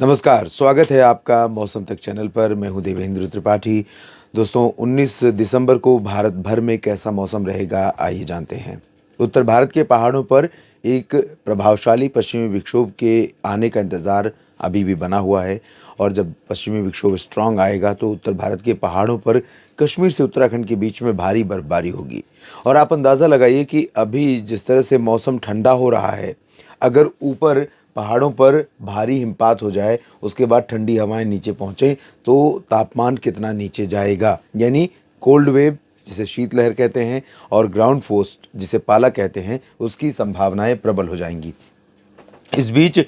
नमस्कार, स्वागत है आपका मौसम तक चैनल पर। मैं हूँ देवेंद्र त्रिपाठी। दोस्तों, 19 दिसंबर को भारत भर में कैसा मौसम रहेगा, आइए जानते हैं। उत्तर भारत के पहाड़ों पर एक प्रभावशाली पश्चिमी विक्षोभ के आने का इंतज़ार अभी भी बना हुआ है और जब पश्चिमी विक्षोभ स्ट्रॉन्ग आएगा तो उत्तर भारत के पहाड़ों पर कश्मीर से उत्तराखंड के बीच में भारी बर्फबारी होगी। और आप अंदाज़ा लगाइए कि अभी जिस तरह से मौसम ठंडा हो रहा है, अगर ऊपर पहाड़ों पर भारी हिमपात हो जाए, उसके बाद ठंडी हवाएं नीचे पहुँचें, तो तापमान कितना नीचे जाएगा। यानी कोल्ड वेव, जिसे शीतलहर कहते हैं, और ग्राउंड फोर्स, जिसे पाला कहते हैं, उसकी संभावनाएं प्रबल हो जाएंगी। इस बीच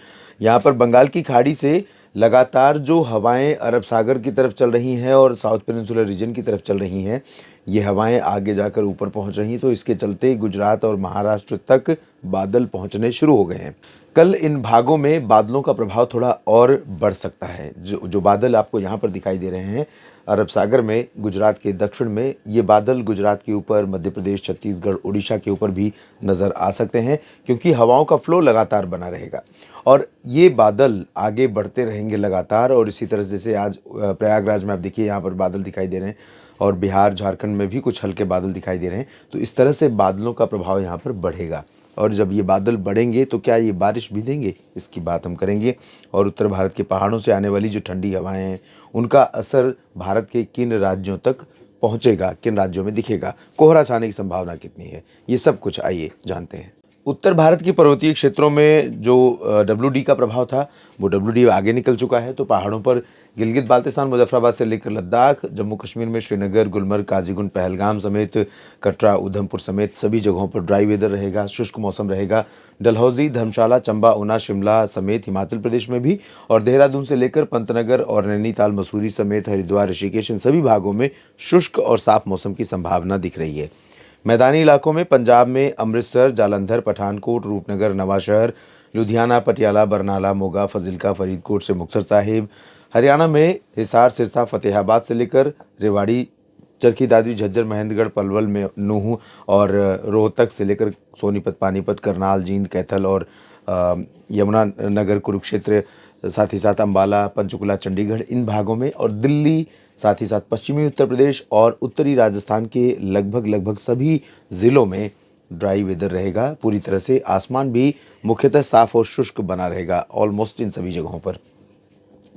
यहाँ पर बंगाल की खाड़ी से लगातार जो हवाएं अरब सागर की तरफ चल रही हैं और साउथ पेनिनसुलर रीजन की तरफ चल रही हैं, ये हवाएं आगे जाकर ऊपर पहुंच रही हैं, तो इसके चलते गुजरात और महाराष्ट्र तक बादल पहुंचने शुरू हो गए हैं। कल इन भागों में बादलों का प्रभाव थोड़ा और बढ़ सकता है। जो जो बादल आपको यहाँ पर दिखाई दे रहे हैं अरब सागर में, गुजरात के दक्षिण में, ये बादल गुजरात के ऊपर, मध्य प्रदेश, छत्तीसगढ़, उड़ीसा के ऊपर भी नज़र आ सकते हैं, क्योंकि हवाओं का फ्लो लगातार बना रहेगा और ये बादल आगे बढ़ते रहेंगे लगातार। और इसी तरह जैसे आज प्रयागराज में आप देखिए, यहाँ पर बादल दिखाई दे रहे हैं और बिहार, झारखंड में भी कुछ हल्के बादल दिखाई दे रहे हैं। तो इस तरह से बादलों का प्रभाव यहाँ पर बढ़ेगा और जब ये बादल बढ़ेंगे तो क्या ये बारिश भी देंगे, इसकी बात हम करेंगे। और उत्तर भारत के पहाड़ों से आने वाली जो ठंडी हवाएं हैं, उनका असर भारत के किन राज्यों तक पहुंचेगा, किन राज्यों में दिखेगा, कोहरा छाने की संभावना कितनी है, ये सब कुछ आइए जानते हैं। उत्तर भारत के पर्वतीय क्षेत्रों में जो WD का प्रभाव था, वो WD आगे निकल चुका है। तो पहाड़ों पर गिलगित बाल्टिस्तान, मुजफ्फराबाद से लेकर लद्दाख, जम्मू कश्मीर में श्रीनगर, गुलमर्ग, काजीगुंड, पहलगाम समेत कटरा, उधमपुर समेत सभी जगहों पर ड्राई वेदर रहेगा, शुष्क मौसम रहेगा। डलहौजी, धर्मशाला, चंबा, ऊना, शिमला समेत हिमाचल प्रदेश में भी, और देहरादून से लेकर पंतनगर और नैनीताल, मसूरी समेत हरिद्वार, ऋषिकेश, इन सभी भागों में शुष्क और साफ मौसम की संभावना दिख रही है। मैदानी इलाकों में पंजाब में अमृतसर, जालंधर, पठानकोट, रूपनगर, नवांशहर, लुधियाना, पटियाला, बरनाला, मोगा, फजिल्का, फरीदकोट से मुक्तसर साहिब। हरियाणा में हिसार, सिरसा, फतेहाबाद से लेकर रेवाड़ी, चरखी दादरी, झज्जर, महेंद्रगढ़, पलवल में नूह और रोहतक से लेकर सोनीपत, पानीपत, करनाल, जींद, कैथल और यमुनानगर, कुरुक्षेत्र, साथ ही साथ अंबाला, पंचकुला, चंडीगढ़, इन भागों में, और दिल्ली, साथ ही साथ पश्चिमी उत्तर प्रदेश और उत्तरी राजस्थान के लगभग सभी ज़िलों में ड्राई वेदर रहेगा। पूरी तरह से आसमान भी मुख्यतः साफ और शुष्क बना रहेगा ऑलमोस्ट इन सभी जगहों पर।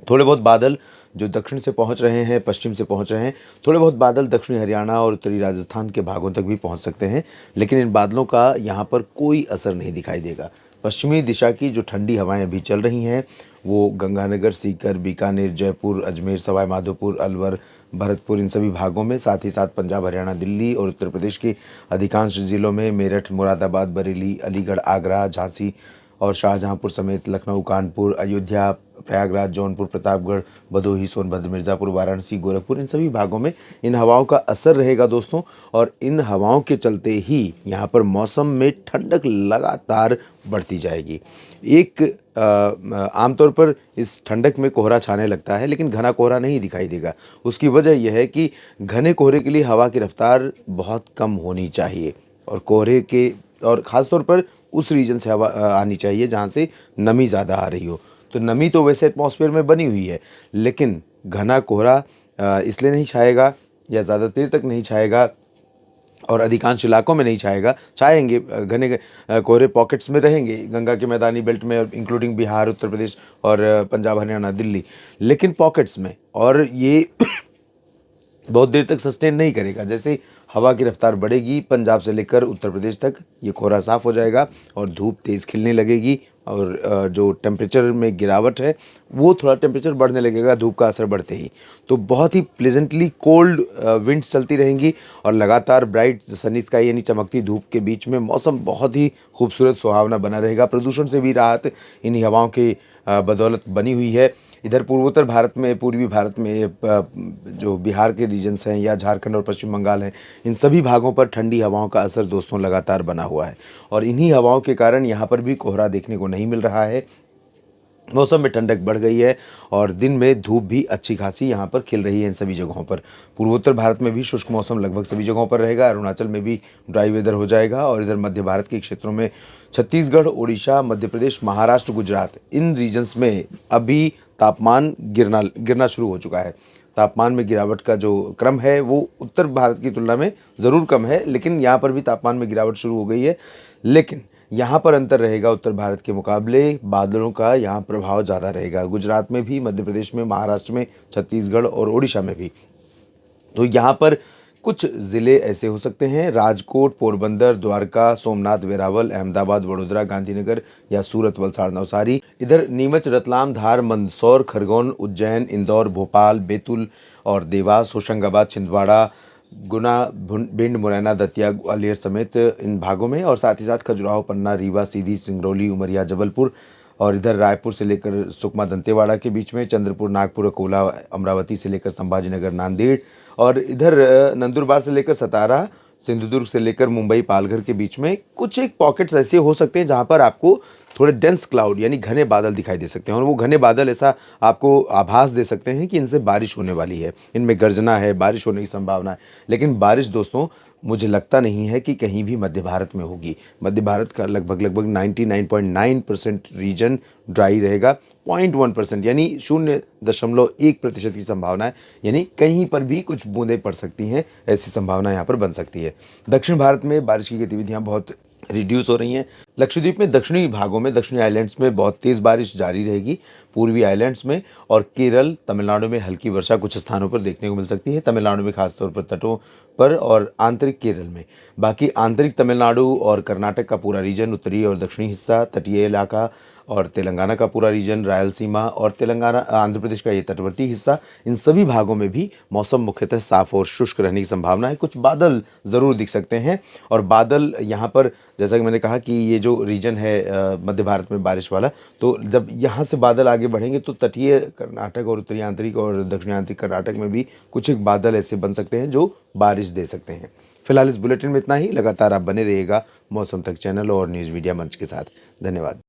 थोड़े बहुत बादल जो दक्षिण से पहुंच रहे हैं, पश्चिम से पहुंच रहे हैं, थोड़े बहुत बादल दक्षिणी हरियाणा और उत्तरी राजस्थान के भागों तक भी पहुंच सकते हैं, लेकिन इन बादलों का यहाँ पर कोई असर नहीं दिखाई देगा। पश्चिमी दिशा की जो ठंडी हवाएं अभी चल रही हैं, वो गंगानगर, सीकर, बीकानेर, जयपुर, अजमेर, सवाई माधोपुर, अलवर, भरतपुर, इन सभी भागों में, साथ ही साथ पंजाब, हरियाणा, दिल्ली और उत्तर प्रदेश के अधिकांश जिलों में, मेरठ, मुरादाबाद, बरेली, अलीगढ़, आगरा, झांसी और शाहजहांपुर समेत लखनऊ, कानपुर, अयोध्या, प्रयागराज, जौनपुर, प्रतापगढ़, भदोही, सोनभद्र, मिर्ज़ापुर, वाराणसी, गोरखपुर, इन सभी भागों में इन हवाओं का असर रहेगा दोस्तों। और इन हवाओं के चलते ही यहाँ पर मौसम में ठंडक लगातार बढ़ती जाएगी। एक आमतौर पर इस ठंडक में कोहरा छाने लगता है, लेकिन घना कोहरा नहीं दिखाई देगा। उसकी वजह यह है कि घने कोहरे के लिए हवा की रफ्तार बहुत कम होनी चाहिए और कोहरे के, और ख़ास तौर पर उस रीजन से हवा आनी चाहिए जहाँ से नमी ज़्यादा आ रही हो। तो नमी तो वैसे एटमॉस्फेयर में बनी हुई है, लेकिन घना कोहरा इसलिए नहीं छाएगा या ज़्यादा देर तक नहीं छाएगा और अधिकांश इलाकों में नहीं छाएगा। छाएंगे, घने कोहरे पॉकेट्स में रहेंगे गंगा के मैदानी बेल्ट में, इंक्लूडिंग बिहार, उत्तर प्रदेश और पंजाब, हरियाणा, दिल्ली, लेकिन पॉकेट्स में। और ये बहुत देर तक सस्टेन नहीं करेगा। जैसे हवा की रफ्तार बढ़ेगी, पंजाब से लेकर उत्तर प्रदेश तक ये कोहरा साफ हो जाएगा और धूप तेज़ खिलने लगेगी और जो टेम्परेचर में गिरावट है, वो थोड़ा टेम्परेचर बढ़ने लगेगा धूप का असर बढ़ते ही। तो बहुत ही प्लेजेंटली कोल्ड विंड्स चलती रहेंगी और लगातार ब्राइट सनी स्काई यानी चमकती धूप के बीच में मौसम बहुत ही खूबसूरत, सुहावना बना रहेगा। प्रदूषण से भी राहत इन्हीं हवाओं की बदौलत बनी हुई है। इधर पूर्वोत्तर भारत में, पूर्वी भारत में जो बिहार के रीजन्स हैं या झारखंड और पश्चिम बंगाल हैं, इन सभी भागों पर ठंडी हवाओं का असर दोस्तों लगातार बना हुआ है और इन्हीं हवाओं के कारण यहाँ पर भी कोहरा देखने को नहीं मिल रहा है। मौसम में ठंडक बढ़ गई है और दिन में धूप भी अच्छी खासी यहाँ पर खिल रही है इन सभी जगहों पर। पूर्वोत्तर भारत में भी शुष्क मौसम लगभग सभी जगहों पर रहेगा। अरुणाचल में भी ड्राई वेदर हो जाएगा और इधर मध्य भारत के क्षेत्रों में छत्तीसगढ़, ओडिशा, मध्य प्रदेश, महाराष्ट्र, गुजरात, इन रीजन्स में अभी तापमान गिरना गिरना शुरू हो चुका है। तापमान में गिरावट का जो क्रम है वो उत्तर भारत की तुलना में ज़रूर कम है, लेकिन यहाँ पर भी तापमान में गिरावट शुरू हो गई है। लेकिन यहाँ पर अंतर रहेगा, उत्तर भारत के मुकाबले बादलों का यहाँ प्रभाव ज़्यादा रहेगा। गुजरात में भी, मध्य प्रदेश में, महाराष्ट्र में, छत्तीसगढ़ और ओडिशा में भी। तो यहाँ पर कुछ ज़िले ऐसे हो सकते हैं, राजकोट, पोरबंदर, द्वारका, सोमनाथ, वेरावल, अहमदाबाद, वडोदरा, गांधीनगर या सूरत, वलसाड़, नवसारी। इधर नीमच, रतलाम, धार, मंदसौर, खरगोन, उज्जैन, इंदौर, भोपाल, बैतूल और देवास, होशंगाबाद, छिंदवाड़ा, गुना, भिंड, मुरैना, दतिया, ग्वालियर समेत इन भागों में, और साथ ही साथ खजुराहो, पन्ना, रीवा, सीधी, सिंगरौली, उमरिया, जबलपुर और इधर रायपुर से लेकर सुकमा, दंतेवाड़ा के बीच में, चंद्रपुर, नागपुर, अकोला, अमरावती से लेकर संभाजीनगर, नांदेड़ और इधर नंदुरबार से लेकर सतारा, सिंधुदुर्ग से लेकर मुंबई, पालघर के बीच में कुछ एक पॉकेट्स ऐसे हो सकते हैं जहां पर आपको थोड़े डेंस क्लाउड यानी घने बादल दिखाई दे सकते हैं, और वो घने बादल ऐसा आपको आभास दे सकते हैं कि इनसे बारिश होने वाली है, इनमें गर्जना है, बारिश होने की संभावना है। लेकिन बारिश दोस्तों मुझे लगता नहीं है कि कहीं भी मध्य भारत में होगी। मध्य भारत का लगभग 99.9% रीजन ड्राई रहेगा। 0.1% यानी 0.1% की संभावना है, यानी कहीं पर भी कुछ बूंदें पड़ सकती हैं, ऐसी संभावना यहाँ पर बन सकती है। दक्षिण भारत में बारिश की गतिविधियाँ बहुत रिड्यूस हो रही हैं। लक्षद्वीप में दक्षिणी भागों में, दक्षिणी आइलैंड्स में बहुत तेज़ बारिश जारी रहेगी। पूर्वी आइलैंड्स में और केरल, तमिलनाडु में हल्की वर्षा कुछ स्थानों पर देखने को मिल सकती है। तमिलनाडु में खासतौर पर तटों पर और आंतरिक केरल में। बाकी आंतरिक तमिलनाडु और कर्नाटक का पूरा रीजन, उत्तरी और दक्षिणी हिस्सा, तटीय इलाका और तेलंगाना का पूरा रीजन, रायलसीमा और तेलंगाना, आंध्र प्रदेश का ये तटवर्ती हिस्सा, इन सभी भागों में भी मौसम मुख्यतः साफ और शुष्क रहने की संभावना है। कुछ बादल ज़रूर दिख सकते हैं, और बादल यहाँ पर, जैसा कि मैंने कहा कि ये जो रीजन है मध्य भारत में बारिश वाला, तो जब यहाँ से बादल आगे बढ़ेंगे तो तटीय कर्नाटक और उत्तरी आंतरिक और दक्षिणी आंतरिक कर्नाटक में भी कुछ एक बादल ऐसे बन सकते हैं जो बारिश दे सकते हैं। फिलहाल इस बुलेटिन में इतना ही। लगातार आप बने रहिएगा मौसम तक चैनल और न्यूज़ मीडिया मंच के साथ। धन्यवाद।